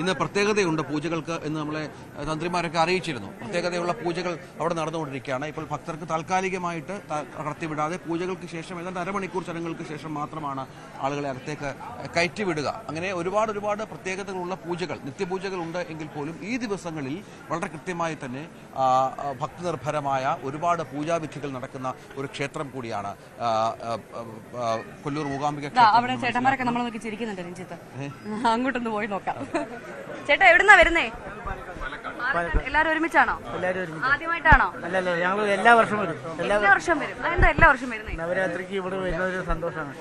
ഇന്ന് പ്രത്യേകതയുണ്ട് പൂജകൾക്ക് എന്ന് നമ്മളെ തന്ത്രിമാരൊക്കെ അറിയിച്ചിരുന്നു. പ്രത്യേകതയുള്ള പൂജകൾ അവിടെ നടന്നുകൊണ്ടിരിക്കുകയാണ്. ഇപ്പോൾ ഭക്തർക്ക് താൽക്കാലികമായിട്ട് കടത്തിവിടാതെ പൂജകൾക്ക് ശേഷം ഏതാണ്ട് അരമണിക്കൂർ ചടങ്ങുകൾക്ക് ശേഷം മാത്രമാണ് ആളുകളെ അകത്തേക്ക് കയറ്റിവിടുക. അങ്ങനെ ഒരുപാട് പ്രത്യേകതകളുള്ള പൂജകൾ, നിത്യപൂജകൾ ഉണ്ട് എങ്കിൽ പോലും ഈ ദിവസങ്ങളിൽ വളരെ കൃത്യമായി തന്നെ ഭക്തിനിർഭരമായ ഒരുപാട് പൂജാവിധികൾ നടക്കുന്ന ഒരു ക്ഷേത്രം കൂടിയാണ് കൊല്ലൂർ മൂകാംബിക ക്ഷേത്രം. ചേട്ടന്മാരൊക്കെ നമ്മൾ നോക്കി ചിരിക്കുന്നുണ്ട്. രഞ്ജിത്ത്, അങ്ങോട്ടൊന്ന് പോയി നോക്കാം. ചേട്ടാ എവിടുന്നാ വരുന്നേ? എല്ലാരും ഒരുമിച്ചാണോ? ആദ്യമായിട്ടാണോ? അല്ലല്ല, ഞങ്ങൾ എല്ലാ വർഷവും വരും. എല്ലാ വർഷവും വരും. അതെന്താ എല്ലാ വർഷവും വരുന്നേ? നവരാത്രിക്ക് ഇവിടെ വരുന്ന ഒരു സന്തോഷമാണ്.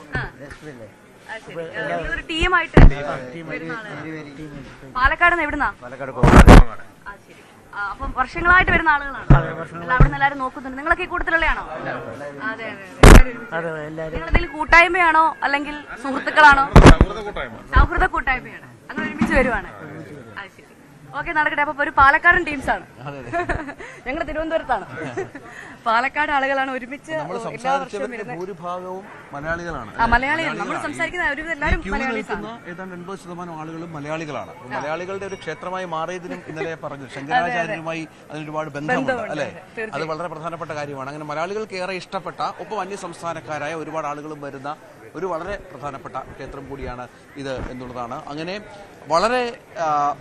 ഒരു ടീമായിട്ട് പാലക്കാട് എവിടുന്നാ? പാലക്കാട്. അപ്പം വർഷങ്ങളായിട്ട് വരുന്ന ആളുകളാണ്. അവിടെ എല്ലാവരും നോക്കുന്നുണ്ട്. നിങ്ങളൊക്കെ ഈ കൂട്ടത്തിലുള്ളയാണോ? അതെ അതെ. നിങ്ങൾ കൂട്ടായ്മയാണോ അല്ലെങ്കിൽ സുഹൃത്തുക്കളാണോ? സൗഹൃദ കൂട്ടായ്മയാണ്. അങ്ങനെ ഒരുമിച്ച് വരുവാണ്. ഓക്കെ, നടക്കട്ടെ. അപ്പൊ ഒരു പാലക്കാടൻ ടീംസാണ്. ഞങ്ങൾ തിരുവനന്തപുരത്താണ്. പാലക്കാട് ആളുകളാണ് ഒരുമിച്ച്. ഭൂരിഭാഗവും മലയാളികളാണ്. മലയാളികൾ നമ്മൾ സംസാരിക്കുന്ന എല്ലാവരും ഏതാണ്ട് 80% ആളുകളും മലയാളികളാണ്. മലയാളികളുടെ ഒരു ക്ഷേത്രമായി മാറിയതിനും ഇന്നലെ പറഞ്ഞു ശങ്കരാചാര്യരുമായി അതിനൊരുപാട് ബന്ധമുണ്ട് അല്ലെ? അത് വളരെ പ്രധാനപ്പെട്ട കാര്യമാണ്. അങ്ങനെ മലയാളികൾക്ക് ഏറെ ഇഷ്ടപ്പെട്ട ഒപ്പം അന്യ സംസ്ഥാനക്കാരായ ഒരുപാട് ആളുകളും വരുന്ന ഒരു വളരെ പ്രധാനപ്പെട്ട ക്ഷേത്രം കൂടിയാണ് ഇത് എന്നുള്ളതാണ്. അങ്ങനെ വളരെ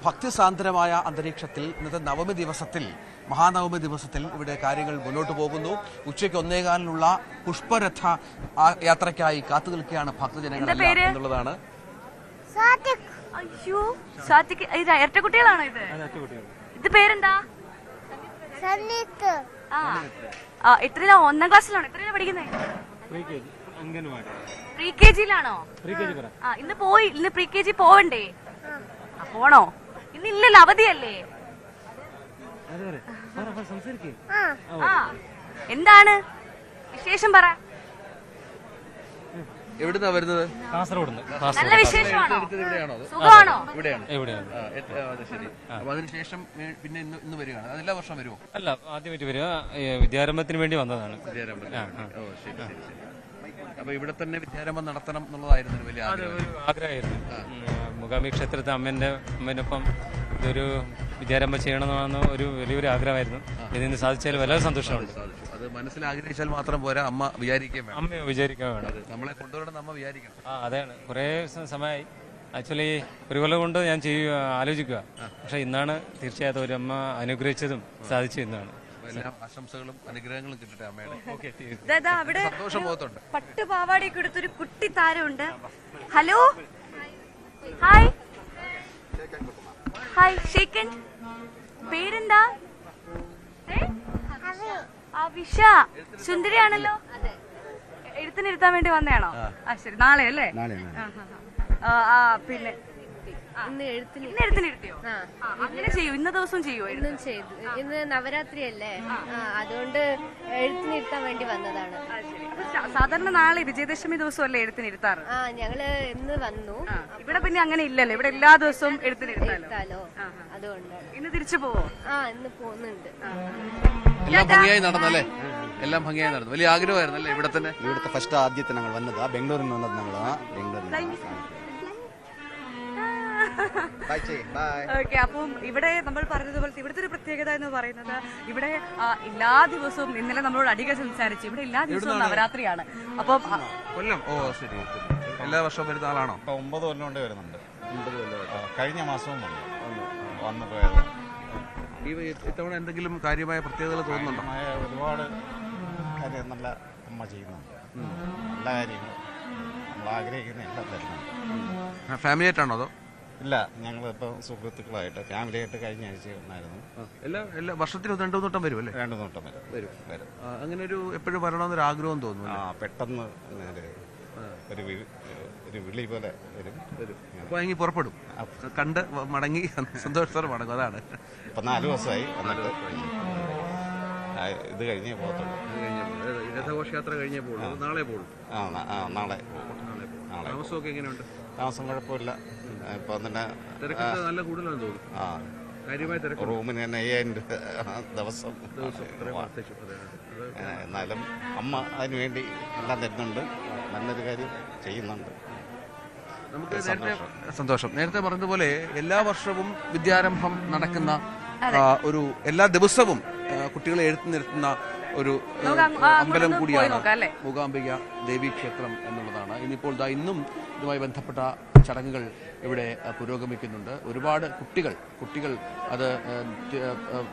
ഭക്തിസാന്ദ്രമായ അന്തരീക്ഷത്തിൽ ഇന്നത്തെ നവമി ദിവസത്തിൽ, മഹാനവമി ദിവസത്തിൽ ഇവിടെ കാര്യങ്ങൾ മുന്നോട്ട് പോകുന്നു. ഉച്ചയ്ക്ക് 1:15 പുഷ്പരഥ യാത്രയ്ക്കായി കാത്തു നിൽക്കുകയാണ് ഭക്തജനങ്ങളെല്ലാം എന്നുള്ളതാണ്. ഇരട്ടക്കുട്ടികളാണോ ഇത്? ഇത് പേരെന്താ? എത്രയിലാ? 1ാം ക്ലാസ്സിലാണോ? എത്രയിലാ പഠിക്കുന്നത്? പ്രീ കെ ജിയിലാണോ? ഇന്ന് പ്രീ കെ ജി പോവണ്ടേ? പോണോ? ഇന്നില്ലല്ലോ, അവധിയല്ലേ? എന്താണ് വിശേഷം? പറ. എവിടുന്നാ വരുന്നത്? കാസർഗോഡ്. നല്ല വിശേഷമാണോ? സുഖമാണോ? ഇവിടെയാണ്. ശരി. അപ്പൊ അതിനുശേഷം പിന്നെ ഇന്ന് വരികയാണ്. അതെല്ലാ വർഷം വരുമോ? അല്ല, ആദ്യമായിട്ട് വരിക. വിദ്യാരംഭത്തിന് വേണ്ടി വന്നതാണ്. അപ്പൊ ഇവിടെ തന്നെ വിദ്യാരംഭം നടത്തണം എന്നുള്ളതായിരുന്നു വലിയ ആഗ്രഹമായിരുന്നു. മൂകാംബിക ക്ഷേത്രത്തെ അമ്മേനൊപ്പം ഇതൊരു വിദ്യാരംഭം ചെയ്യണമെന്ന് ഒരു വലിയൊരു ആഗ്രഹമായിരുന്നു. ഇതിന് സാധിച്ചാൽ വളരെ സന്തോഷമുണ്ട്. അത് മനസ്സിൽ ആഗ്രഹിച്ചാൽ മാത്രം പോരാ, അമ്മ വിചാരിക്കാൻ വേണം. അമ്മ വിചാരിക്കാൻ വേണം. നമ്മളെ കൊണ്ടുവരണം, അമ്മ വിചാരിക്കണം. അതാണ്. കുറേ സമയമായി. ആക്ച്വലി ഒരു കൊല്ലം കൊണ്ട് ഞാൻ ആലോചിക്കുക. പക്ഷെ ഇന്നാണ് തീർച്ചയായിട്ടും ഒരു അമ്മ അനുഗ്രഹിച്ചതും സാധിച്ചു. ഇന്നാണ്. ആശംസകളും അനുഗ്രഹങ്ങളും കിട്ടട്ടെ അമ്മയുടെ. അവിടെ സന്തോഷമുണ്ട്. പട്ടുപാവാടയൊക്കെ എടുത്തൊരു കുട്ടി താരമുണ്ട്. Hello, hi hi. ഷേക്കൻ. പേരെന്താ? അവിഷ. സുന്ദരിയാണല്ലോ. എഴുത്തിനിരുത്താൻ വേണ്ടി വന്നതാണോ? ശരി. നാളെ അല്ലേ? പിന്നെ ഇന്ന് എഴുത്തിനിരുത്തിയോ? അങ്ങനെ ചെയ്യൂ? ഇന്ന ദിവസം ചെയ്യോ? ഇന്നും ചെയ്തു. ഇന്ന് നവരാത്രി അല്ലേ, അതുകൊണ്ട് എഴുത്തിനിരുത്താൻ വേണ്ടി വന്നതാണ്. സാധാരണ നാളെ വിജയദശമി ദിവസം അല്ലേ എഴുത്തിനിരുത്താറ്? ഞങ്ങള് ഇന്ന് വന്നു. ഇവിടെ പിന്നെ അങ്ങനെ ഇല്ലല്ലോ. ഇവിടെ എല്ലാ ദിവസവും എഴുത്തിനിരുത്താലോ. അതുകൊണ്ട് ഇന്ന് തിരിച്ചു പോവോ? ഇന്ന് പോകുന്നുണ്ട്. എല്ലാം ഭംഗിയായി നടന്നല്ലേ? എല്ലാം ഭംഗിയായി നടന്നു. വലിയ ആഗ്രഹമായിരുന്നു അല്ലേ ഇവിടെ തന്നെ? ഇവിടുത്തെ ഫസ്റ്റ് ആദ്യത്തെ ഞങ്ങൾ വന്നതാ. ബംഗളൂരിൽ നിന്ന് വന്നത് ഞങ്ങളാ. ഓക്കെ. അപ്പം ഇവിടെ നമ്മൾ പറഞ്ഞതുപോലെ ഇവിടുത്തെ ഒരു പ്രത്യേകത എന്ന് പറയുന്നത് ഇവിടെ എല്ലാ ദിവസവും, ഇന്നലെ നമ്മളോട് അധികം സംസാരിച്ചു, ഇവിടെ എല്ലാ ദിവസവും നവരാത്രിയാണ്. അപ്പം കൊല്ലം. ശരി. എല്ലാ വർഷവും വരുന്ന ആളാണോ? 9 കൊല്ലം കൊണ്ട് വരുന്നുണ്ട്. കഴിഞ്ഞ മാസവും വന്നു പോയത്. ഇത്തവണ എന്തെങ്കിലും കാര്യമായ പ്രത്യേകതകൾ തോന്നുന്നുണ്ടോ? ഒരുപാട് കാര്യം നല്ല അമ്മ ചെയ്യുന്നുണ്ട്. എല്ലാ കാര്യങ്ങളും നമ്മൾ ആഗ്രഹിക്കുന്ന എല്ലാം തരുന്നുണ്ട്. ഫാമിലി ആയിട്ടാണോ അതോ? ഇല്ല, ഞങ്ങളിപ്പോൾ സുഹൃത്തുക്കളായിട്ട് ഫാമിലിയായിട്ട് കഴിഞ്ഞ ആഴ്ച വന്നായിരുന്നു. എല്ലാ വർഷത്തിൽ 2 വട്ടം വരും അല്ലേ? 2 വട്ടം വരും. അങ്ങനെ ഒരു എപ്പോഴും വരണമെന്നൊരു ആഗ്രഹം തോന്നുന്നു. പെട്ടെന്ന് ഒരു വിളി പോലെ വരും. അപ്പോൾ അങ്ങ് പുറപ്പെടും, കണ്ട് മടങ്ങി സന്തോഷത്തോടെ മടങ്ങും. അതാണ്. ഇപ്പം 4 ദിവസമായി വന്നിട്ട്. ഇത് കഴിഞ്ഞേ പോകത്തുള്ളൂ. രഥഘോഷയാത്ര കഴിഞ്ഞേ പോകുള്ളൂ. നാളെ പോകുള്ളൂ. നാളെ. താമസമൊക്കെ എങ്ങനെയുണ്ട്? താമസം കുഴപ്പമില്ല. ഇപ്പം തന്നെ നല്ല കൂടുതലാണെന്ന് തോന്നുന്നു. കാര്യമായ തിരക്ക്. റൂമിന് തന്നെ 5000 ദിവസം. എന്നാലും അമ്മ അതിനുവേണ്ടി എല്ലാം തരുന്നുണ്ട്. നല്ലൊരു കാര്യം ചെയ്യുന്നുണ്ട്. നമുക്ക് നേരത്തെ സന്തോഷം. നേരത്തെ പറഞ്ഞതുപോലെ എല്ലാ വർഷവും വിദ്യാരംഭം നടക്കുന്ന ഒരു എല്ലാ ദിവസവും കുട്ടികളെ എഴുത്തി നിർത്തുന്ന ഒരു അമ്പലം കൂടിയാണ് മൂകാംബിക ദേവീ ക്ഷേത്രം എന്നുള്ളതാണ്. ഇനിയിപ്പോൾ ഇന്നും ഇതുമായി ബന്ധപ്പെട്ട ചടങ്ങുകൾ ഇവിടെ പുരോഗമിക്കുന്നുണ്ട്. ഒരുപാട് കുട്ടികൾ അത്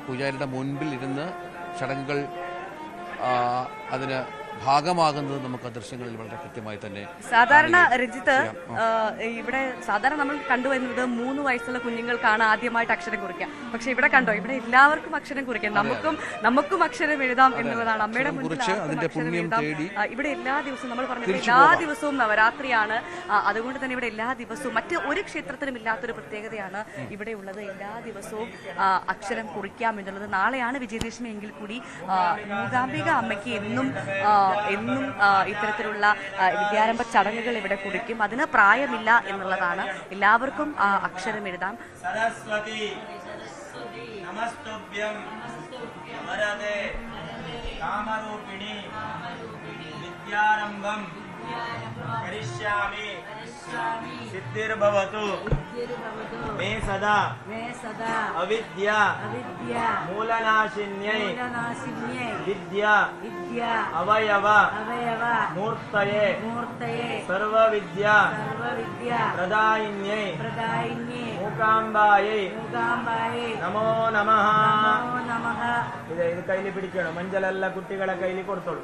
പൂജാരിയുടെ മുൻപിൽ ഇരുന്ന് ചടങ്ങുകൾ അതിന് ഭാഗമാകുന്നത് നമുക്ക് ദൃശ്യങ്ങളിൽ വളരെ കൃത്യമായി തന്നെ സാധാരണ രഞ്ജിത്ത് ഇവിടെ സാധാരണ നമ്മൾ കണ്ടുവരുന്നത് 3 വയസ്സുള്ള കുഞ്ഞുങ്ങൾക്കാണ് ആദ്യമായിട്ട് അക്ഷരം കുറിക്കുക. പക്ഷെ ഇവിടെ കണ്ടോ, ഇവിടെ എല്ലാവർക്കും അക്ഷരം കുറിക്കാം, നമുക്കും അക്ഷരം എഴുതാം എന്നുള്ളതാണ്. അമ്മയുടെ മുന്നിൽ ഇവിടെ എല്ലാ ദിവസവും നമ്മൾ പറഞ്ഞത് എല്ലാ ദിവസവും നവരാത്രിയാണ്. അതുകൊണ്ട് തന്നെ ഇവിടെ എല്ലാ ദിവസവും മറ്റ് ഒരു ക്ഷേത്രത്തിനും ഇല്ലാത്തൊരു പ്രത്യേകതയാണ് ഇവിടെ ഉള്ളത്. എല്ലാ ദിവസവും അക്ഷരം കുറിക്കാം എന്നുള്ളത്. നാളെയാണ് വിജയദശമി എങ്കിൽ കൂടി മൂകാംബിക അമ്മയ്ക്ക് എന്നും ഇത്തരത്തിലുള്ള വിദ്യാരംഭ ചടങ്ങുകൾ ഇവിടെ കുറിക്കും. അതിന് പ്രായമില്ല എന്നുള്ളതാണ്. എല്ലാവർക്കും അക്ഷരം എഴുതാം. സരസ്വതി നമസ്തുഭ്യം വരദേ കാമരൂപിണി വിദ്യാരംഭം കരിഷ്യാമി സിദ്ധിർഭവതു मे सदा अविद्या मूलनाशिन्यै विद्या अवयव मूर्तये सर्वविद्या प्रदायिन्यै मूकाम्बायै नमो नमः. ഇത് കയ്യിൽ പിടിക്കണം. മഞ്ചലെല്ലാം കുട്ടികളെ കയ്യിൽ കൊടുത്തോളൂ.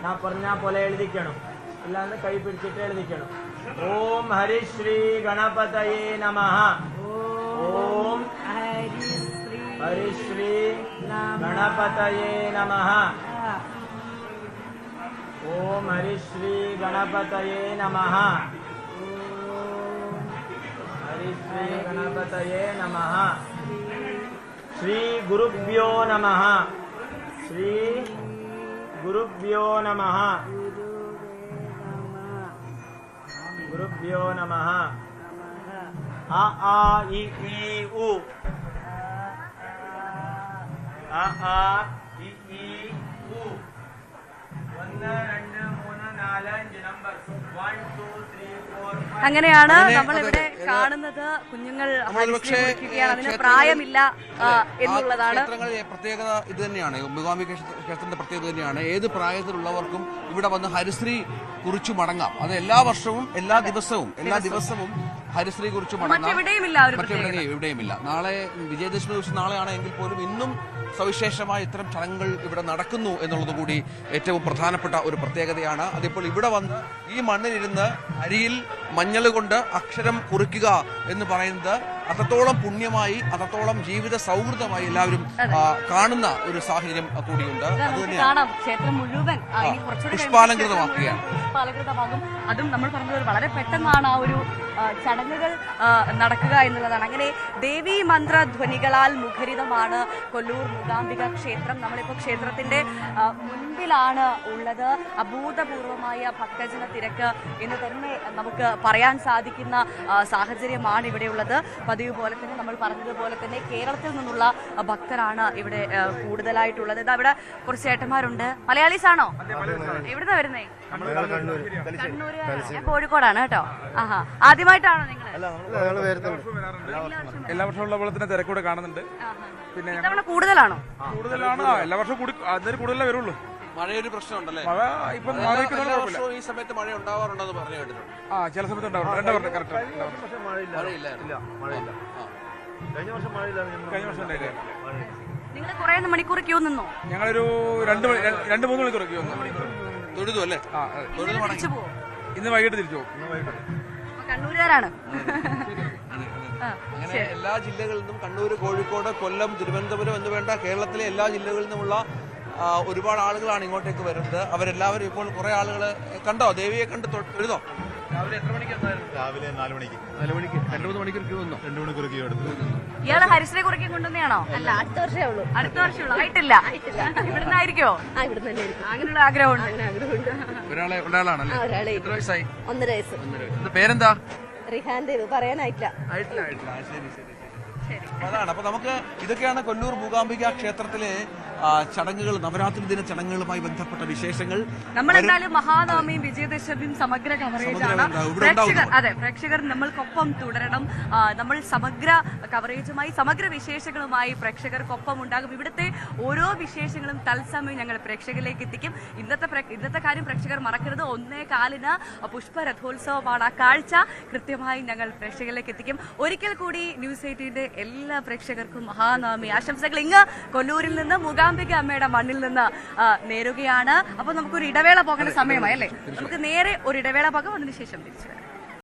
ഞാൻ പറഞ്ഞ പോലെ എഴുതിക്കണം. ഇല്ലാണ്ട് കൈ പിടിച്ചിട്ട് എഴുതിക്കണം. ഓം ഹരിശ്രീ ഗണപതയേ നമഃ. ഓം ഹരിശ്രീ ഗണപതയേ നമഃ. ഓം ഹരിശ്രീ ഗണപതയേ നമഃ. ഹരിശ്രീ ഗണപതയേ നമഃ. ശ്രീ ഗുരുഭ്യോ നമഃ. ശ്രീ ഗുരുഭ്യോ നമഃ. गुरुभ्यो नमः. आ आ इ ई उ आ आ इ ई उ 1 2 3 4 5 നമ്പർ 1 2 3 4 5. അങ്ങനെയാണ് നമ്മൾ ഇവിടെ കാണുന്നത്. കുഞ്ഞുങ്ങൾ അതിന് പ്രായമില്ല എന്നുള്ളതാണ്. ക്ഷേത്രങ്ങളുടെ പ്രത്യേകത ഇത് തന്നെയാണ്. മൂകാംബിക ക്ഷേത്രത്തിന്റെ പ്രത്യേകത തന്നെയാണ്. ഏത് പ്രായത്തിലുള്ളവർക്കും ഇവിടെ വന്ന് ഹരിശ്രീ കുറിച്ചു മടങ്ങാം. അത് എല്ലാ വർഷവും എല്ലാ ദിവസവും ഹരിശ്രീ കുറിച്ചു മടങ്ങാം. എവിടെയുമില്ല. നാളെ വിജയദശമി ദിവസം നാളെയാണ് എങ്കിൽ പോലും ഇന്നും സവിശേഷമായ ഇത്തരം ചടങ്ങുകൾ ഇവിടെ നടക്കുന്നു എന്നുള്ളത് കൂടി ഏറ്റവും പ്രധാനപ്പെട്ട ഒരു പ്രത്യേകതയാണ്. അതിപ്പോൾ ഇവിടെ വന്ന് ഈ മണ്ണിലിരുന്ന് അരിയിൽ മഞ്ഞൾ കൊണ്ട് അക്ഷരം കുറിക്കുക എന്ന് പറയുന്നത് അത്രത്തോളം പുണ്യമായി, അത്രത്തോളം ജീവിത സൗഹൃദമായി എല്ലാവരും കാണുന്ന ഒരു സാഹചര്യം കൂടിയുണ്ട്. ക്ഷേത്രം മുഴുവൻ പുഷ്പാലങ്കൃതമാക്കുകയാണ്. അതും നമ്മൾ പറഞ്ഞത് വളരെ പെട്ടെന്നാണ് ആ ഒരു ചടങ്ങുകൾ നടക്കുക എന്നുള്ളതാണ്. അങ്ങനെ ദേവീ മന്ത്രധ്വനികളാൽ മുഖരിതമാണ് കൊല്ലൂർ മൂകാംബിക ക്ഷേത്രം. നമ്മളിപ്പോൾ ക്ഷേത്രത്തിന്റെ മുൻപിലാണ് ഉള്ളത്. അഭൂതപൂർവമായ ഭക്തജന തിരക്ക് എന്ന് തന്നെ നമുക്ക് പറയാൻ സാധിക്കുന്ന സാഹചര്യമാണ് ഇവിടെയുള്ളത്. പതിവ് പോലെ തന്നെ നമ്മൾ പറഞ്ഞതുപോലെ തന്നെ കേരളത്തിൽ നിന്നുള്ള ഭക്തരാണ് ഇവിടെ കൂടുതലായിട്ടുള്ളത്. ഇതാ ഇവിടെ കുറച്ച് ചേട്ടന്മാരുണ്ട്. മലയാളീസ് ആണോ? എവിടുന്നാ വരുന്നേ? കണ്ണൂര്. ഞാൻ കോഴിക്കോടാണ് കേട്ടോ. ആഹാ, ആദ്യമായിട്ടാണോ നിങ്ങൾ? എല്ലാ വർഷവും ഉള്ള പോലെ തന്നെ തിരക്കൂടെ കാണുന്നുണ്ട്. പിന്നെ കൂടുതലാണോ? കൂടുതലാണ്. എല്ലാ വർഷവും കൂടുതലേ വരുള്ളൂ. മഴയൊരു പ്രശ്നമുണ്ടല്ലേ? മഴ ഇപ്പം ഈ സമയത്ത് മഴ ഉണ്ടാവാറുണ്ടെന്ന് പറഞ്ഞു കേട്ടിട്ടുണ്ട്. ചില സമയത്ത് ഉണ്ടാവാറുണ്ട്. 2 വർഷം കറക്റ്റ് കഴിഞ്ഞ വർഷം മഴയില്ല. കഴിഞ്ഞ വർഷം ഉണ്ടായില്ലേ? നിങ്ങൾ കുറെ മണിക്കൂർ ക്യൂ നിന്നോ? ഞങ്ങളൊരു 2-3 മണിക്കൂർ ക്യൂ നിന്നു. തൊഴുതു അല്ലേ? ഇന്ന് വൈകിട്ട് തിരിച്ചു പോകും. കണ്ണൂരുകാരാണ്. അങ്ങനെ എല്ലാ ജില്ലകളിൽ നിന്നും കണ്ണൂർ, കോഴിക്കോട്, കൊല്ലം, തിരുവനന്തപുരം എന്ന് വേണ്ട കേരളത്തിലെ എല്ലാ ജില്ലകളിൽ നിന്നുമുള്ള ഒരുപാട് ആളുകളാണ് ഇങ്ങോട്ടേക്ക് വരുന്നത്. അവരെല്ലാവരും ഇപ്പോൾ കുറെ ആളുകൾ കണ്ടോ, ദേവിയെ കണ്ട് തൊഴുതോ? രാവിലെ എത്ര മണിക്ക് വന്നായിരുന്നു? രാവിലെ 4 മണിക്ക്. 2-3 മണിക്കൂർ ക്യൂ വന്നു. 2 മണിക്കൂർ ക്യൂ എടുത്തു. ഇയാള് ഹരിശ്രീ കുറിക്കാൻ കൊണ്ടുവന്നെയാണോ? അല്ല, അടുത്ത വർഷമേ ഉള്ളൂ. അടുത്ത വർഷമുള്ളൂ. ആയിട്ടില്ല. ഇവിടുന്ന് ആയിരിക്കോ? അങ്ങനെയുള്ള ആഗ്രഹമുണ്ട്. ഒരാളാണല്ലേ? എത്ര വയസ്സായി? 1.5 വയസ്സ്. പേരെന്താ? റിഹാൻ ദേവ്. പറയാനായിട്ടില്ല. ആയിട്ടില്ല. ശരി. അപ്പൊ അതാണ്. അപ്പൊ നമുക്ക് ഇതൊക്കെയാണ് കൊല്ലൂർ മൂകാംബിക ക്ഷേത്രത്തിലെ ചടങ്ങുകൾ, നവരാത്രി ദിന ചടങ്ങുകളുമായി ബന്ധപ്പെട്ട വിശേഷങ്ങൾ. നമ്മൾ എന്തായാലും മഹാനവമിയും വിജയദശമിയും സമഗ്ര കവറേജാണ് പ്രേക്ഷകർ. അതെ, പ്രേക്ഷകർ നമ്മൾക്കൊപ്പം തുടരണം. നമ്മൾ സമഗ്ര കവറേജുമായി സമഗ്ര വിശേഷങ്ങളുമായി പ്രേക്ഷകർക്കൊപ്പം ഉണ്ടാകും. ഇവിടുത്തെ ഓരോ വിശേഷങ്ങളും തത്സമയം ഞങ്ങൾ പ്രേക്ഷകരിലേക്ക് എത്തിക്കും. ഇന്നത്തെ കാര്യം പ്രേക്ഷകർ മറക്കരുത്. 1:15 പുഷ്പരഥോത്സവമാണ്. ആ കാഴ്ച കൃത്യമായി ഞങ്ങൾ പ്രേക്ഷകരിലേക്ക് എത്തിക്കും. ഒരിക്കൽ കൂടി ന്യൂസ് 18ന്റെ എല്ലാ പ്രേക്ഷകർക്കും മഹാനവമി ആശംസകൾ. ഇങ്ങ് കൊല്ലൂരിൽ നിന്ന് മൂകാംബിക അമ്മയുടെ മണ്ണിൽ നിന്ന് നേരുകയാണ്. അപ്പൊ നമുക്കൊരു ഇടവേള പോകേണ്ട സമയമായി അല്ലേ? നമുക്ക് നേരെ ഒരു ഇടവേള പോകാം. അതിനുശേഷം തിരിച്ചു വരാം.